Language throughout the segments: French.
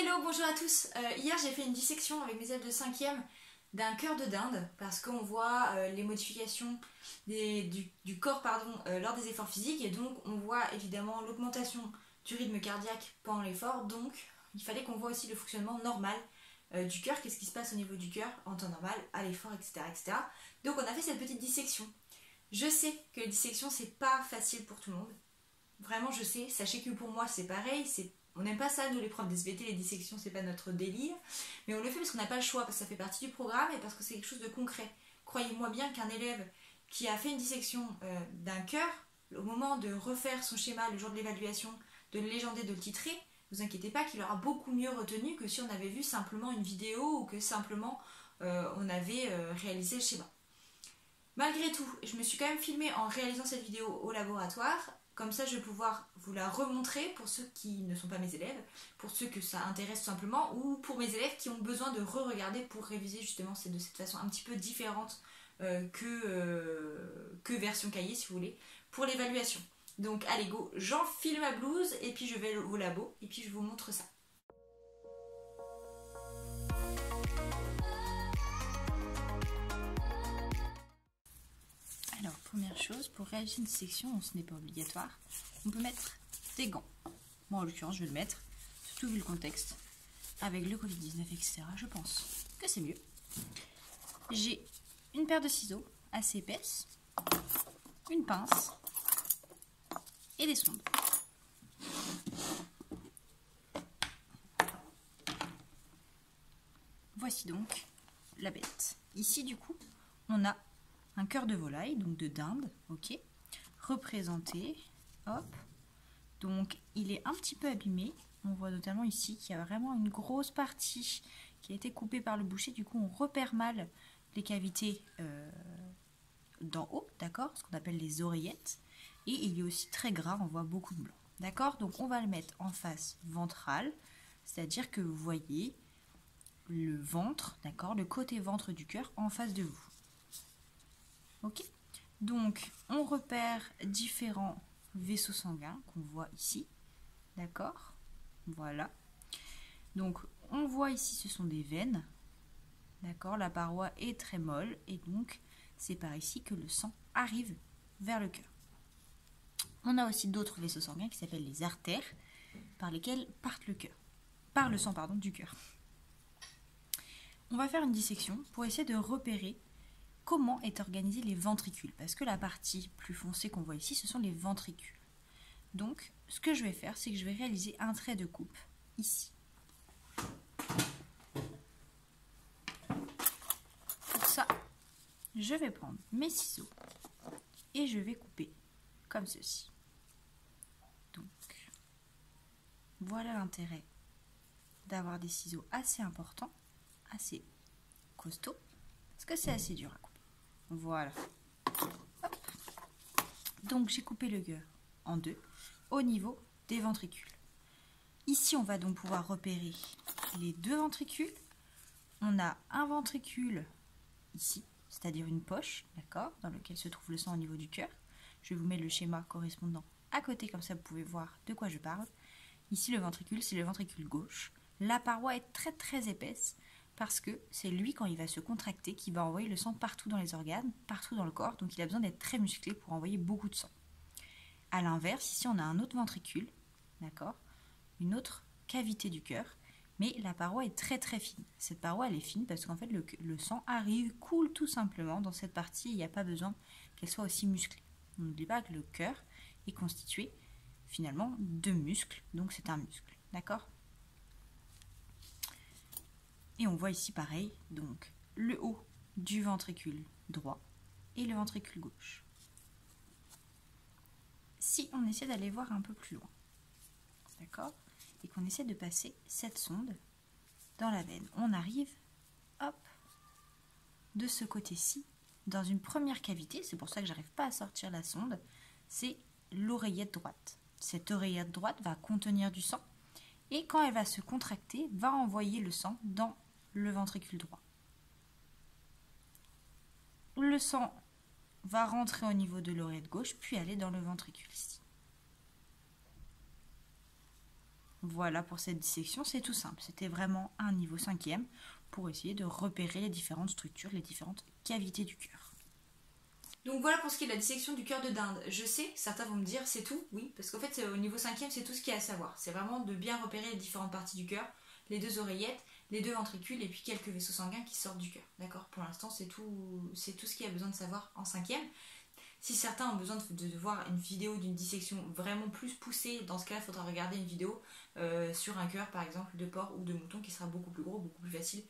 Hello, bonjour à tous. Hier j'ai fait une dissection avec mes élèves de 5e d'un cœur de dinde parce qu'on voit les modifications du corps lors des efforts physiques et donc on voit évidemment l'augmentation du rythme cardiaque pendant l'effort, donc il fallait qu'on voit aussi le fonctionnement normal du cœur, qu'est-ce qui se passe au niveau du cœur en temps normal, à l'effort, etc., etc. Donc on a fait cette petite dissection. Je sais que les dissections c'est pas facile pour tout le monde, vraiment je sais, sachez que pour moi c'est pareil, on n'aime pas ça, nous les profs d'SVT, les dissections, c'est pas notre délire. Mais on le fait parce qu'on n'a pas le choix, parce que ça fait partie du programme et parce que c'est quelque chose de concret. Croyez-moi bien qu'un élève qui a fait une dissection d'un cœur, au moment de refaire son schéma le jour de l'évaluation, de le légender, de le titrer, ne vous inquiétez pas qu'il aura beaucoup mieux retenu que si on avait vu simplement une vidéo ou que simplement on avait réalisé le schéma. Malgré tout, je me suis quand même filmée en réalisant cette vidéo au laboratoire. Comme ça, je vais pouvoir vous la remontrer pour ceux qui ne sont pas mes élèves, pour ceux que ça intéresse tout simplement, ou pour mes élèves qui ont besoin de re-regarder pour réviser justement. C'est de cette façon un petit peu différente que version cahier, si vous voulez, pour l'évaluation. Donc allez go, j'enfile ma blouse et puis je vais au labo et puis je vous montre ça. Alors, première chose, pour réaliser une dissection, ce n'est pas obligatoire, on peut mettre des gants. Moi, en l'occurrence, je vais le mettre, surtout vu le contexte, avec le Covid-19, etc. Je pense que c'est mieux. J'ai une paire de ciseaux assez épaisse, une pince et des sondes. Voici donc la bête. Ici, du coup, on a un cœur de volaille, donc de dinde, ok, représenté, hop, donc il est un petit peu abîmé, on voit notamment ici qu'il y a vraiment une grosse partie qui a été coupée par le boucher, du coup on repère mal les cavités d'en haut, d'accord, ce qu'on appelle les oreillettes, et il est aussi très gras, on voit beaucoup de blanc, d'accord, donc on va le mettre en face ventrale, c'est-à-dire que vous voyez le ventre, d'accord, le côté ventre du cœur en face de vous. Ok, donc on repère différents vaisseaux sanguins qu'on voit ici, d'accord, voilà. Donc on voit ici ce sont des veines, d'accord, la paroi est très molle et donc c'est par ici que le sang arrive vers le cœur. On a aussi d'autres vaisseaux sanguins qui s'appellent les artères par lesquels part le sang du cœur. On va faire une dissection pour essayer de repérer comment est organisés les ventricules, parce que la partie plus foncée qu'on voit ici, ce sont les ventricules. Donc, ce que je vais faire, c'est que je vais réaliser un trait de coupe ici. Pour ça, je vais prendre mes ciseaux et je vais couper comme ceci. Donc, voilà l'intérêt d'avoir des ciseaux assez importants, assez costauds, parce que c'est assez dur à couper. Voilà. Hop. Donc j'ai coupé le cœur en deux au niveau des ventricules. Ici on va donc pouvoir repérer les deux ventricules. On a un ventricule ici, c'est-à-dire une poche, d'accord, dans lequel se trouve le sang au niveau du cœur. Je vais vous mettre le schéma correspondant à côté, comme ça vous pouvez voir de quoi je parle. Ici le ventricule, c'est le ventricule gauche. La paroi est très très épaisse, parce que c'est lui, quand il va se contracter, qui va envoyer le sang partout dans les organes, partout dans le corps, donc il a besoin d'être très musclé pour envoyer beaucoup de sang. A l'inverse, ici on a un autre ventricule, d'accord, une autre cavité du cœur, mais la paroi est très très fine. Cette paroi elle est fine parce qu'en fait le sang arrive, coule tout simplement dans cette partie, il n'y a pas besoin qu'elle soit aussi musclée. N'oubliez pas que le cœur est constitué finalement de muscles, donc c'est un muscle, d'accord ? Et on voit ici pareil, donc le haut du ventricule droit et le ventricule gauche. Si on essaie d'aller voir un peu plus loin, d'accord, et qu'on essaie de passer cette sonde dans la veine, on arrive, hop, de ce côté-ci, dans une première cavité, c'est pour ça que j'arrive pas à sortir la sonde, c'est l'oreillette droite. Cette oreillette droite va contenir du sang, et quand elle va se contracter, va envoyer le sang dans le ventricule droit. Le sang va rentrer au niveau de l'oreillette gauche, puis aller dans le ventricule ici. Voilà pour cette dissection, c'est tout simple. C'était vraiment un niveau 5e pour essayer de repérer les différentes structures, les différentes cavités du cœur. Donc voilà pour ce qui est de la dissection du cœur de dinde. Je sais, certains vont me dire c'est tout, oui, parce qu'en fait au niveau 5e c'est tout ce qu'il y a à savoir. C'est vraiment de bien repérer les différentes parties du cœur, les 2 oreillettes, les 2 ventricules et puis quelques vaisseaux sanguins qui sortent du cœur. D'accord? Pour l'instant c'est tout ce qu'il y a besoin de savoir en 5e. Si certains ont besoin de voir une vidéo d'une dissection vraiment plus poussée, dans ce cas il faudra regarder une vidéo sur un cœur par exemple de porc ou de mouton qui sera beaucoup plus gros, beaucoup plus facile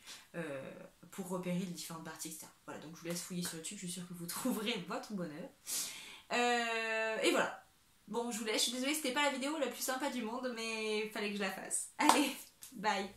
pour repérer les différentes parties externes. Voilà, donc je vous laisse fouiller sur YouTube, je suis sûre que vous trouverez votre bonheur. Et voilà. Bon, je vous laisse, je suis désolée, c'était pas la vidéo la plus sympa du monde, mais il fallait que je la fasse. Allez, bye!